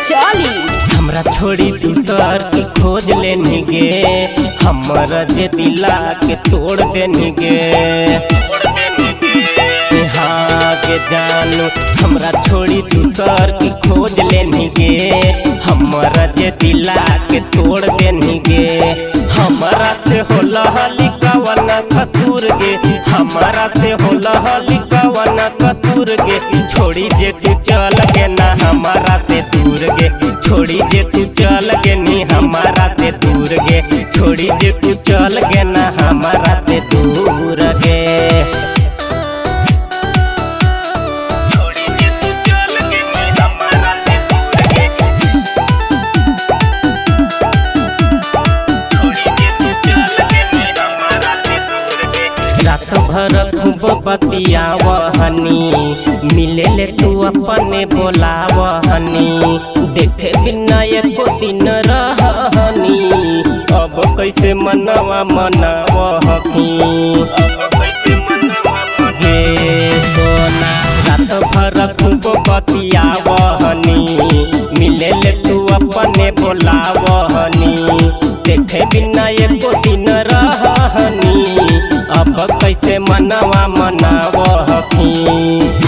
चली। हमरा छोड़ी दूसर की खोज लेनी गे, हमरा जे दिला के तोड़ देनी गे। हाँ के जानू हमरा छोड़ी दूसर की खोज लेनी गे, हमरा जे दिला के तोड़ देनी गे। हमरा से होला हली कवन कसूर गे, हमरा से होला हली कवन कसूर गे। छोड़ी जे तू चल गे ना हमारा से दूर गे, छोड़ी जे तू चल गे नी हमारा से दूर गे, छोड़ी जे तू चल गे ना हमारा से दूर गे। रात भर खूब बतियावहनी, मिले ले तू अपने बोलावहनी। देखे बिना एको दिन रहनी, अब कैसे मनवा मनावहकी। गे सोना रात भर खूब बतियावहनी, मिले ले तू अपने बोलावहनी। देखे बिना एको दिन रहनी, अब कैसे मनवा मनावहकी।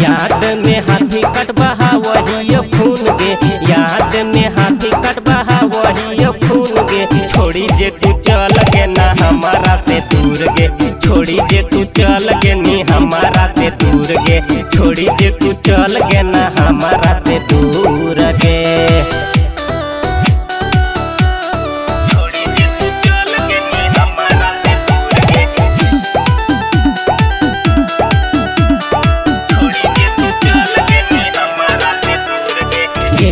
याद में हाथी कटबहा वही खून गे, याद में हाथी कटबहा वही खून गे। छोड़ी जे तू चल गे ना हमारा से दूर गे, छोड़ी जे तू चल गे नी हमारा से दूर गे, छोड़ी जे तू चल गे ना हमारा से दूर गे।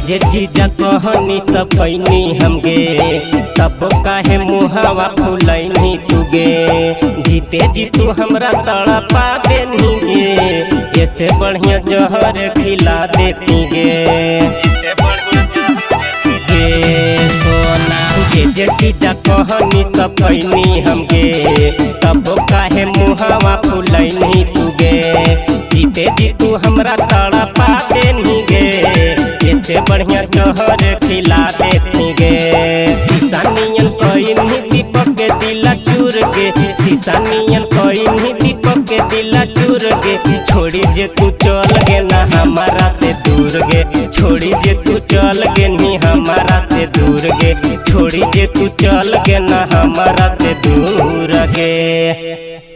जे चीजा कहनी सब पैनी हमगे, तब काहे मुहावा फुलैनी तुगे। जीते जी तू हमरा तड़पा देनी गे, ऐसे बढ़िया जहर खिला देती गे। सोना जे चीजा कहनी सब पैनी हमगे, तब काहे मुहावा फुलैनी तुगे। जीते जी तू हमरा तड़पा देनी गे, से बढ़िया जहर खिला देती गे। शीशा नियन कइनी दीपक के दिला चूर गे, शीशा नियन कइनी दीपक के दिला चूर गे। छोड़ी जे तू चल गे ना हमारा से दूर गे, छोड़ी जे तू चल गे नी हमारा से दूर गे, छोड़ी जे तू चल गे ना हमारा से दूर गे।